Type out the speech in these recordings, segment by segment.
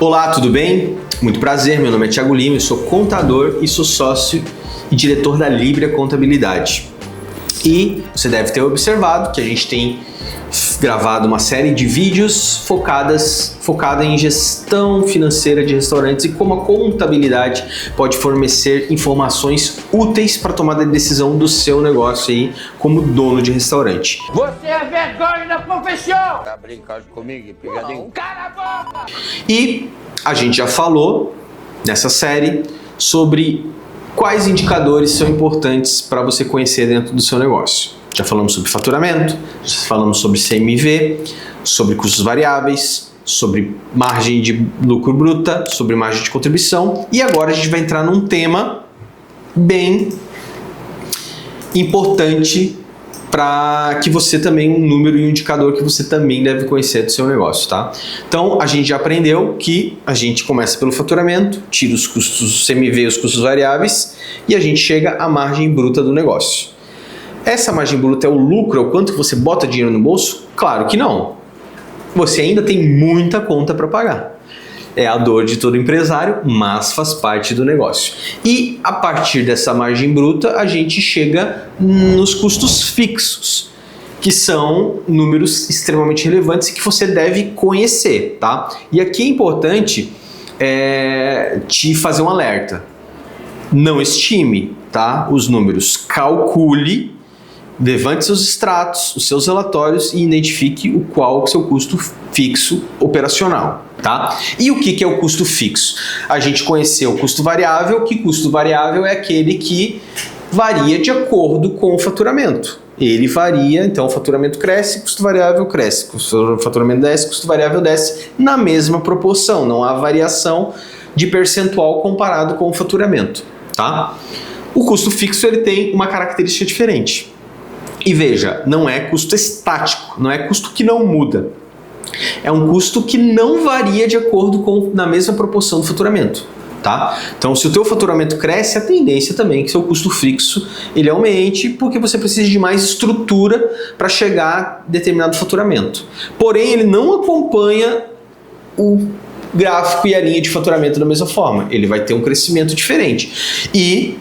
Olá, tudo bem? Muito prazer, meu nome é Thiago Lima, eu sou contador e sou sócio e diretor da Libra Contabilidade. E você deve ter observado que a gente tem gravado uma série de vídeos focada em gestão financeira de restaurantes e como a contabilidade pode fornecer informações úteis para tomar a decisão do seu negócio aí como dono de restaurante. Você é vergonha da profissão! Tá brincando comigo, pegadinho? Cala a boca! E a gente já falou nessa série sobre quais indicadores são importantes para você conhecer dentro do seu negócio. Já falamos sobre faturamento, já falamos sobre CMV, sobre custos variáveis, sobre margem de lucro bruta, sobre margem de contribuição e agora a gente vai entrar num tema bem importante para que você também, um número e um indicador que você também deve conhecer do seu negócio, tá? Então, a gente já aprendeu que a gente começa pelo faturamento, tira os custos CMV, os custos variáveis, e a gente chega à margem bruta do negócio. Essa margem bruta é o lucro, é o quanto você bota dinheiro no bolso? Claro que não. Você ainda tem muita conta para pagar. É a dor de todo empresário, mas faz parte do negócio. E a partir dessa margem bruta, a gente chega nos custos fixos, que são números extremamente relevantes e que você deve conhecer, tá? E aqui é importante te fazer um alerta. Não estime, tá, os números. Calcule, levante seus extratos, os seus relatórios e identifique qual é o seu custo fixo operacional, tá? E o que é o custo fixo? A gente conheceu o custo variável, que custo variável é aquele que varia de acordo com o faturamento. Ele varia, então o faturamento cresce, custo variável cresce, o faturamento desce, custo variável desce na mesma proporção, não há variação de percentual comparado com o faturamento, tá? O custo fixo ele tem uma característica diferente. E veja, não é custo estático, não é custo que não muda. É um custo que não varia de acordo com na mesma proporção do faturamento, tá? Então, se o teu faturamento cresce, a tendência também é que seu custo fixo ele aumente, porque você precisa de mais estrutura para chegar a determinado faturamento. Porém, ele não acompanha o gráfico e a linha de faturamento da mesma forma. Ele vai ter um crescimento diferente. E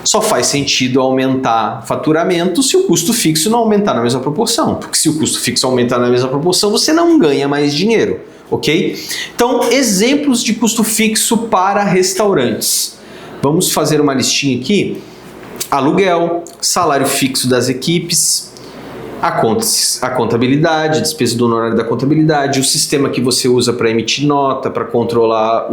só faz sentido aumentar faturamento se o custo fixo não aumentar na mesma proporção. Porque se o custo fixo aumentar na mesma proporção, você não ganha mais dinheiro, ok? Então, exemplos de custo fixo para restaurantes. Vamos fazer uma listinha aqui. Aluguel, salário fixo das equipes, a contabilidade, despesa do honorário da contabilidade, o sistema que você usa para emitir nota, para controlar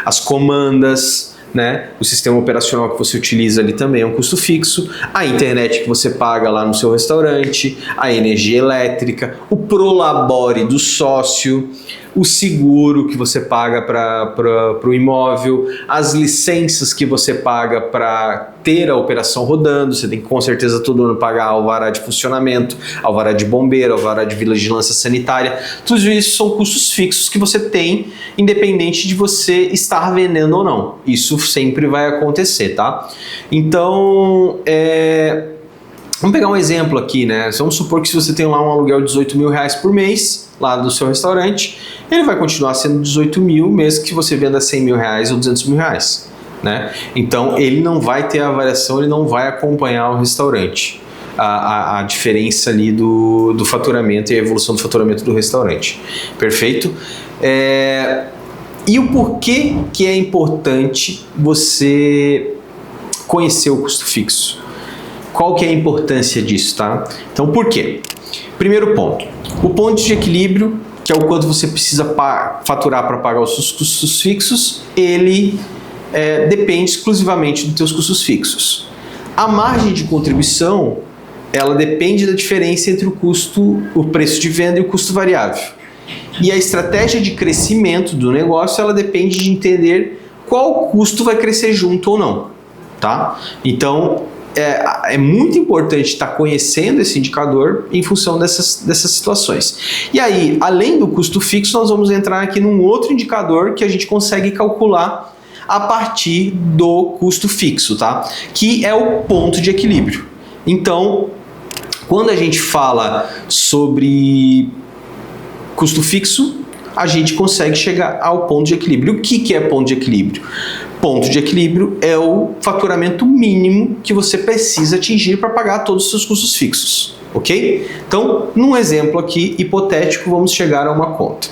as comandas, né? O sistema operacional que você utiliza ali também é um custo fixo, a internet que você paga lá no seu restaurante, a energia elétrica, o prolabore do sócio, o seguro que você paga para o imóvel, as licenças que você paga para ter a operação rodando, você tem que com certeza todo ano pagar alvará de funcionamento, alvará de bombeiro, alvará de vigilância sanitária, tudo isso são custos fixos que você tem, independente de você estar vendendo ou não. Isso sempre vai acontecer, tá? Então, vamos pegar um exemplo aqui, né? Vamos supor que se você tem lá um aluguel de 18 mil reais por mês, lá do seu restaurante, ele vai continuar sendo 18 mil, mesmo que você venda 100 mil reais ou 200 mil reais, né? Então, ele não vai ter a variação, ele não vai acompanhar o restaurante. A diferença ali do faturamento e a evolução do faturamento do restaurante. Perfeito? E o porquê que é importante você conhecer o custo fixo? Qual que é a importância disso, tá? Então, por quê? Primeiro ponto. O ponto de equilíbrio, que é o quanto você precisa faturar para pagar os seus custos fixos, ele depende exclusivamente dos teus custos fixos. A margem de contribuição, ela depende da diferença entre o preço de venda e o custo variável. E a estratégia de crescimento do negócio, ela depende de entender qual custo vai crescer junto ou não, tá? Então, é muito importante estar conhecendo esse indicador em função dessas situações. E aí, além do custo fixo, nós vamos entrar aqui num outro indicador que a gente consegue calcular a partir do custo fixo, tá? Que é o ponto de equilíbrio. Então, quando a gente fala sobre custo fixo, a gente consegue chegar ao ponto de equilíbrio. O que é ponto de equilíbrio? Ponto de equilíbrio é o faturamento mínimo que você precisa atingir para pagar todos os seus custos fixos, ok? Então, num exemplo aqui hipotético, vamos chegar a uma conta.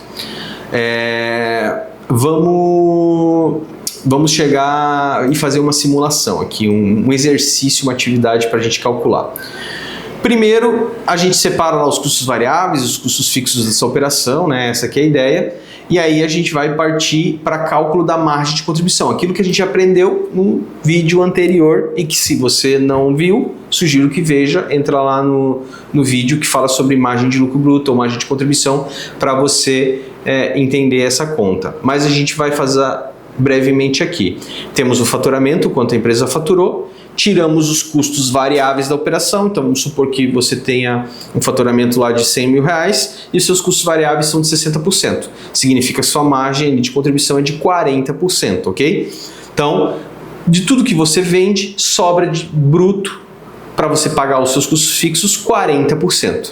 Vamos chegar e fazer uma simulação aqui, um exercício, uma atividade para a gente calcular. Primeiro, a gente separa lá os custos variáveis, os custos fixos dessa operação, né? Essa aqui é a ideia. E aí a gente vai partir para cálculo da margem de contribuição. Aquilo que a gente aprendeu no vídeo anterior e que, se você não viu, sugiro que veja. Entra lá no vídeo que fala sobre margem de lucro bruto ou margem de contribuição para você entender essa conta. Mas a gente vai fazer brevemente aqui. Temos o faturamento, quanto a empresa faturou. Tiramos os custos variáveis da operação, então vamos supor que você tenha um faturamento lá de 100 mil reais e os seus custos variáveis são de 60%. Significa que sua margem de contribuição é de 40%, ok? Então, de tudo que você vende, sobra de bruto para você pagar os seus custos fixos 40%.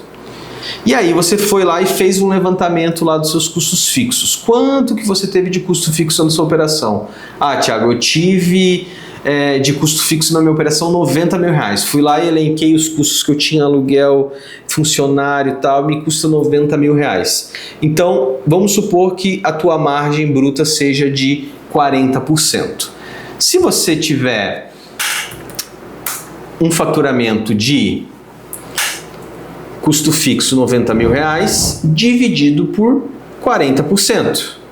E aí você foi lá e fez um levantamento lá dos seus custos fixos. Quanto que você teve de custo fixo na sua operação? Ah, Thiago, eu tive de custo fixo na minha operação 90 mil reais. Fui lá e elenquei os custos que eu tinha, aluguel, funcionário e tal, me custa 90 mil reais. Então, vamos supor que a tua margem bruta seja de 40%. Se você tiver um faturamento de custo fixo 90 mil reais, dividido por 40%.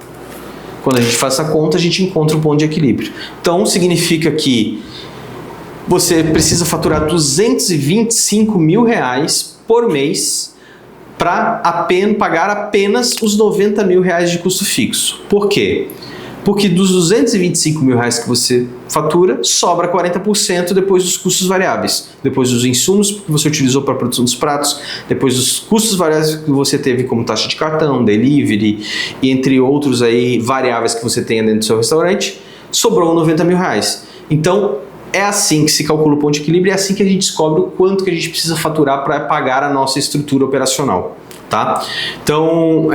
Quando a gente faz essa conta, a gente encontra o ponto de equilíbrio. Então, significa que você precisa faturar 225 mil reais por mês para pagar apenas os 90 mil reais de custo fixo. Por quê? Porque dos 225 mil reais que você fatura, sobra 40% depois dos custos variáveis. Depois dos insumos que você utilizou para a produção dos pratos, depois dos custos variáveis que você teve como taxa de cartão, delivery, e entre outros aí variáveis que você tenha dentro do seu restaurante, sobrou 90 mil reais. Então, é assim que se calcula o ponto de equilíbrio, é assim que a gente descobre o quanto que a gente precisa faturar para pagar a nossa estrutura operacional, tá? Então,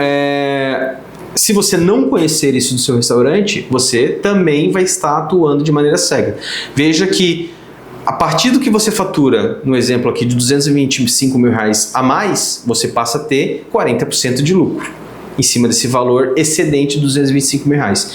se você não conhecer isso do seu restaurante, você também vai estar atuando de maneira cega. Veja que a partir do que você fatura, no exemplo aqui de 225 mil reais a mais, você passa a ter 40% de lucro em cima desse valor excedente de 225 mil reais.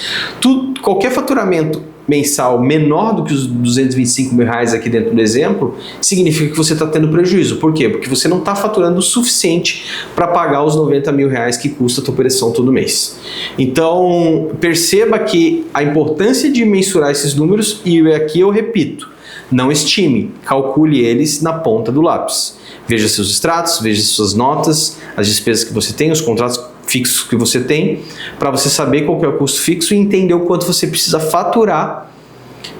Qualquer faturamento mensal menor do que os 225 mil reais aqui dentro do exemplo, significa que você está tendo prejuízo. Por quê? Porque você não está faturando o suficiente para pagar os 90 mil reais que custa a tua operação todo mês. Então, perceba que a importância de mensurar esses números, e aqui eu repito, não estime, calcule eles na ponta do lápis. Veja seus extratos, veja suas notas, as despesas que você tem, os contratos fixos que você tem, para você saber qual que é o custo fixo e entender o quanto você precisa faturar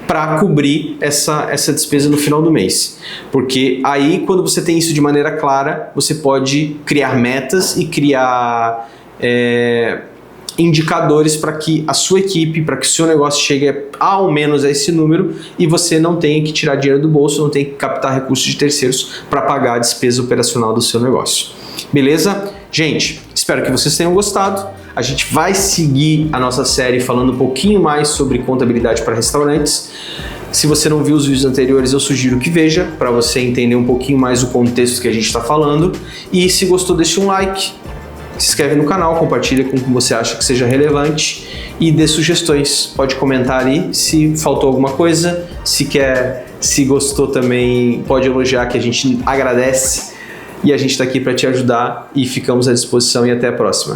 para cobrir essa despesa no final do mês. Porque aí, quando você tem isso de maneira clara, você pode criar metas e criar indicadores para que a sua equipe, para que o seu negócio chegue ao menos a esse número e você não tenha que tirar dinheiro do bolso, não tenha que captar recursos de terceiros para pagar a despesa operacional do seu negócio. Beleza? Gente, espero que vocês tenham gostado. A gente vai seguir a nossa série falando um pouquinho mais sobre contabilidade para restaurantes. Se você não viu os vídeos anteriores, eu sugiro que veja, para você entender um pouquinho mais o contexto que a gente está falando. E se gostou, deixe um like, se inscreve no canal, compartilha com quem você acha que seja relevante e dê sugestões. Pode comentar aí se faltou alguma coisa, se gostou também, pode elogiar, que a gente agradece. E a gente está aqui para te ajudar e ficamos à disposição, e até a próxima.